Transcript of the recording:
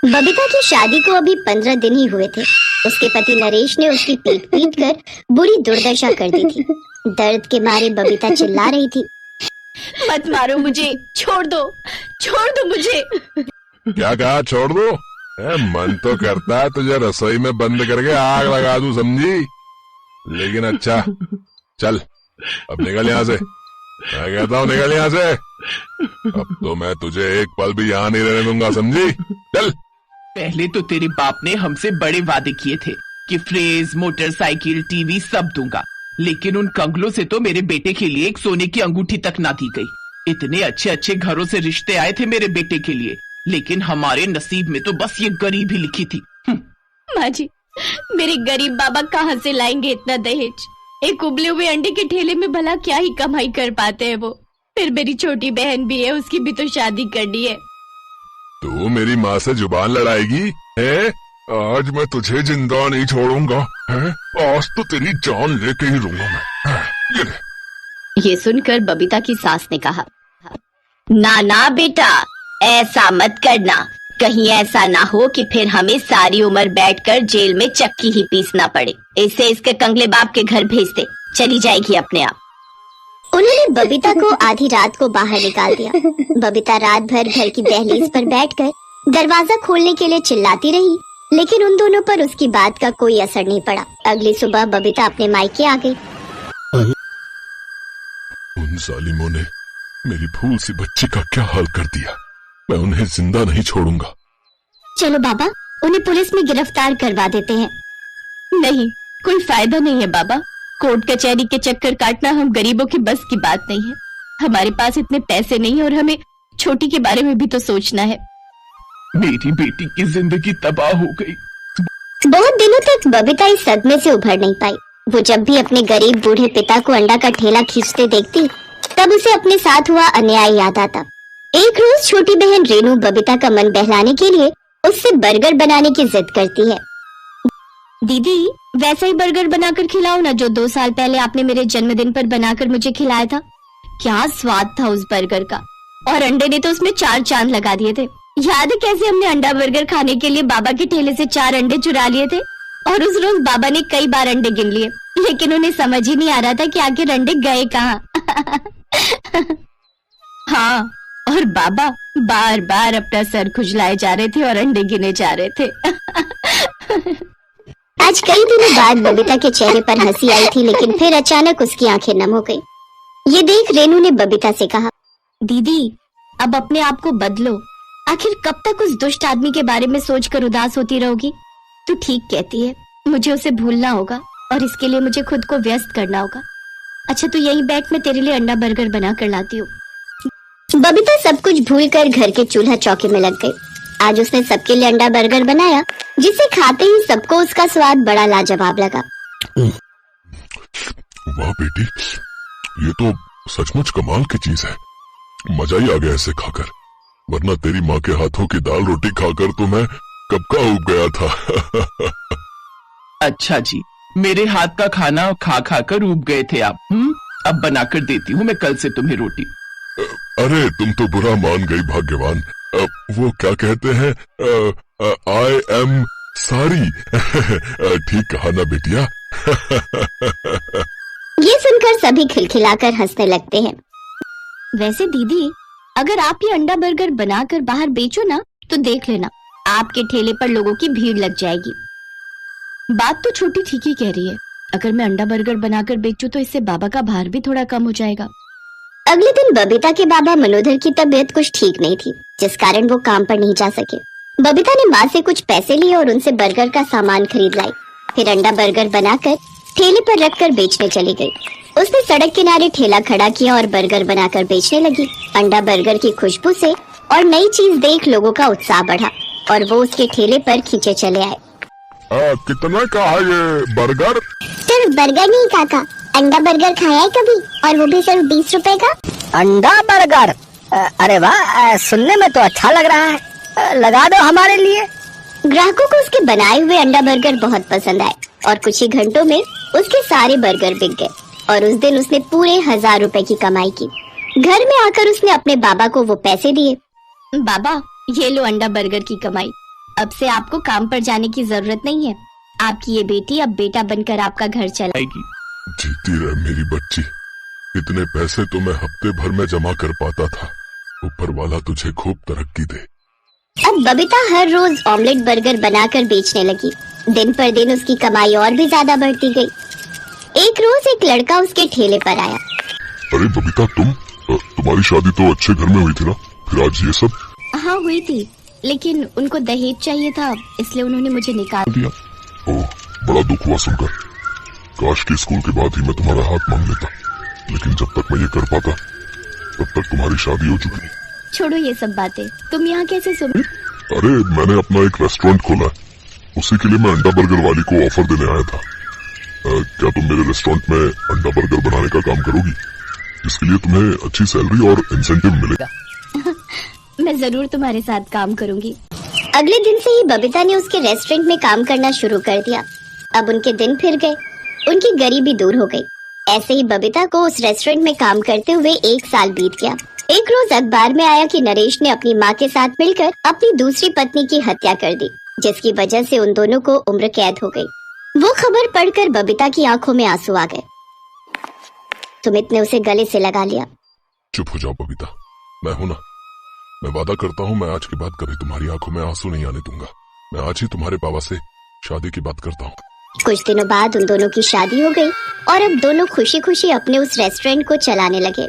बबीता की शादी को अभी 15 दिन ही हुए थे। उसके पति नरेश ने उसकी पीट पीट कर बुरी दुर्दशा कर दी थी। दर्द के मारे बबीता चिल्ला रही थी, मत मारो मुझे, छोड़ दो मुझे। क्या कहा, छोड़ दो? मन तो करता है तुझे रसोई में बंद करके आग लगा दूं, समझी? लेकिन अच्छा, चल अब निकल यहाँ से। मैं कहता हूँ निकल यहाँ से। अब तो मैं तुझे एक पल भी यहाँ नहीं रहने दूंगा, समझी? चल। पहले तो तेरे बाप ने हमसे बड़े वादे किए थे कि फ्रिज, मोटरसाइकिल, टीवी सब दूंगा, लेकिन उन कंगलों से तो मेरे बेटे के लिए एक सोने की अंगूठी तक ना दी गई। इतने अच्छे अच्छे घरों से रिश्ते आए थे मेरे बेटे के लिए, लेकिन हमारे नसीब में तो बस ये गरीबी लिखी थी। माँ जी, मेरे गरीब बाबा कहाँ से लाएंगे इतना दहेज? एक उबले हुए अंडे के ठेले में भला क्या ही कमाई कर पाते हैं वो। फिर मेरी छोटी बहन भी है, उसकी भी तो शादी करनी है। तू मेरी माँ से जुबान लड़ाएगी है? आज मैं तुझे जिंदा नहीं छोड़ूंगा है? आज तो तेरी जान लेके ही रहूंगा मैं। ये सुनकर बबीता की सास ने कहा, ना ना बेटा, ऐसा मत करना। कहीं ऐसा ना हो कि फिर हमें सारी उम्र बैठकर जेल में चक्की ही पीसना पड़े। इससे इसके कंगले बाप के घर भेज दे, चली जाएगी अपने आप। उन्होंने बबीता को आधी रात को बाहर निकाल दिया। बबीता रात भर घर की दहलीज पर बैठकर दरवाजा खोलने के लिए चिल्लाती रही, लेकिन उन दोनों पर उसकी बात का कोई असर नहीं पड़ा। अगली सुबह बबीता अपने मायके आ गई। उन जालिमों ने मेरी फूल सी बच्ची का क्या हाल कर दिया। मैं उन्हें जिंदा नहीं छोड़ूंगा। चलो बाबा, उन्हें पुलिस में गिरफ्तार करवा देते हैं। नहीं, कोई फायदा नहीं है बाबा। कोर्ट कचहरी के चक्कर काटना हम गरीबों की बस की बात नहीं है। हमारे पास इतने पैसे नहीं और हमें छोटी के बारे में भी तो सोचना है। मेरी बेटी की जिंदगी तबाह हो गई। बहुत दिनों तक बबीता इस सदमे से उभर नहीं पाई। वो जब भी अपने गरीब बूढ़े पिता को अंडा का ठेला खींचते देखती, तब उसे अपने साथ हुआ अन्याय याद आता। एक रोज छोटी बहन रेनू बबीता का मन बहलाने के लिए उससे बर्गर बनाने की जिद करती है। दीदी, वैसा ही बर्गर बनाकर खिलाओ ना जो 2 साल पहले आपने मेरे जन्मदिन पर बनाकर मुझे खिलाया था। क्या स्वाद था उस बर्गर का, और अंडे ने तो उसमें 4 चांद लगा दिए थे। याद है कैसे हमने अंडा बर्गर खाने के लिए बाबा के ठेले से 4 अंडे चुरा लिए थे, और उस रोज बाबा ने कई बार अंडे गिन लिए, लेकिन उन्हें समझ ही नहीं आ रहा था कि आखिर अंडे गए कहाँ। हाँ, और बाबा बार बार अपना सर खुजलाए जा रहे थे और अंडे गिने जा रहे थे। आज कई दिनों बाद बबीता के चेहरे पर हंसी आई थी, लेकिन फिर अचानक उसकी आंखें नम हो गई। ये देख रेनू ने बबीता से कहा, दीदी, अब अपने आप को बदलो। आखिर कब तक उस दुष्ट आदमी के बारे में सोचकर उदास होती रहोगी? तू ठीक कहती है, मुझे उसे भूलना होगा और इसके लिए मुझे खुद को व्यस्त करना होगा। अच्छा, तू यहीं बैठ, मैं तेरे लिए अंडा बर्गर बना कर लाती हूँ। बबीता सब कुछ भूलकर घर के चूल्हा चौके में लग गई। आज उसने सबके लिए अंडा बर्गर बनाया, जिसे खाते ही सबको उसका स्वाद बड़ा लाजवाब लगा। वाह बेटी, ये तो सचमुच कमाल की चीज है। मजा ही आ गया इसे खाकर, वरना तेरी माँ के हाथों की दाल रोटी खाकर तो मैं कब का उब गया था। अच्छा जी, मेरे हाथ का खाना खा खा कर ऊब गए थे आप। अब बनाकर देती हूँ मैं कल से तुम्हें रोटी। अरे तुम तो बुरा मान गई भाग्यवान। वो क्या कहते हैं, आई एम सॉरी। ठीक कहा ना बेटिया। ये सुनकर सभी खिलखिलाकर हंसने लगते हैं। वैसे दीदी, अगर आप ये अंडा बर्गर बनाकर बाहर बेचो ना, तो देख लेना आपके ठेले पर लोगों की भीड़ लग जाएगी। बात तो छोटी ठीक ही कह रही है। अगर मैं अंडा बर्गर बनाकर बेचूं तो इससे बाबा का भार भी थोड़ा कम हो जाएगा। अगले दिन बबीता के बाबा मनोधर की तबीयत कुछ ठीक नहीं थी, जिस कारण वो काम पर नहीं जा सके। बबीता ने माँ से कुछ पैसे लिए और उनसे बर्गर का सामान खरीद लाई। फिर अंडा बर्गर बनाकर ठेले पर रखकर बेचने चली गई। उसने सड़क किनारे ठेला खड़ा किया और बर्गर बनाकर बेचने लगी। अंडा बर्गर की खुशबू से और नई चीज देख लोगों का उत्साह बढ़ा और वो उसके ठेले पर खींचे चले आए। कितना का है ये बर्गर? सिर्फ बर्गर नहीं काका, अंडा बर्गर खाया है कभी, और वो भी सिर्फ 20 रुपए का। अंडा बर्गर? अरे वाह, सुनने में तो अच्छा लग रहा है। लगा दो हमारे लिए। ग्राहकों को उसके बनाए हुए अंडा बर्गर बहुत पसंद आए और कुछ ही घंटों में उसके सारे बर्गर बिक गए और उस दिन उसने पूरे 1000 रुपए की कमाई की। घर में आकर उसने अपने बाबा को वो पैसे दिए। बाबा, ये लो अंडा बर्गर की कमाई। अब से आपको काम पर जाने की जरूरत नहीं है। आपकी ये बेटी अब बेटा बनकर आपका घर चलाएगी। जीती रहे मेरी बच्ची। इतने पैसे तो मैं हफ्ते भर में जमा कर पाता था। ऊपर वाला तुझे खूब तरक्की दे। अब बबीता हर रोज ऑमलेट बर्गर बनाकर बेचने लगी। दिन पर दिन उसकी कमाई और भी ज्यादा बढ़ती गई। एक रोज एक लड़का उसके ठेले पर आया। अरे बबीता, तुम्हारी शादी तो अच्छे घर में हुई थी ना, फिर आज ये सब? हाँ हुई थी, लेकिन उनको दहेज चाहिए था, इसलिए उन्होंने मुझे निकाल दिया। ओह, बड़ा दुख हुआ सुनकर। काश कि स्कूल के बाद ही मैं तुम्हारा हाथ मांग लेता, लेकिन जब तक मैं ये कर पाता तब तक तुम्हारी शादी हो चुकी। छोड़ो ये सब बातें, तुम यहाँ कैसे सुन? अरे मैंने अपना एक रेस्टोरेंट खोला है, उसी के लिए मैं अंडा बर्गर वाली को ऑफर देने आया था। क्या तुम मेरे रेस्टोरेंट में अंडा बर्गर बनाने का काम करोगी, जिसके लिए तुम्हें अच्छी सैलरी और इंसेंटिव मिलेगा? मैं जरूर तुम्हारे साथ काम करूंगी। अगले दिन से ही बबीता ने उसके रेस्टोरेंट में काम करना शुरू कर दिया। अब उनके दिन फिर गए, उनकी गरीबी दूर हो गई। ऐसे ही बबीता को उस रेस्टोरेंट में काम करते हुए 1 साल बीत गया। एक रोज अखबार में आया कि नरेश ने अपनी माँ के साथ मिलकर अपनी दूसरी पत्नी की हत्या कर दी, जिसकी वजह से उन दोनों को उम्र कैद हो गई। वो खबर पढ़कर बबीता की आंखों में आंसू आ गए। सुमित ने उसे गले से लगा लिया। चुप हो जाओ बबीता, मैं हूं ना। मैं वादा करता हूँ मैं आज के बाद कभी तुम्हारी आंखों में आंसू नहीं आने दूंगा। मैं आज ही तुम्हारे बाबा से शादी की बात करता हूँ। कुछ दिनों बाद उन दोनों की शादी हो गई और अब दोनों खुशी खुशी अपने उस रेस्टोरेंट को चलाने लगे।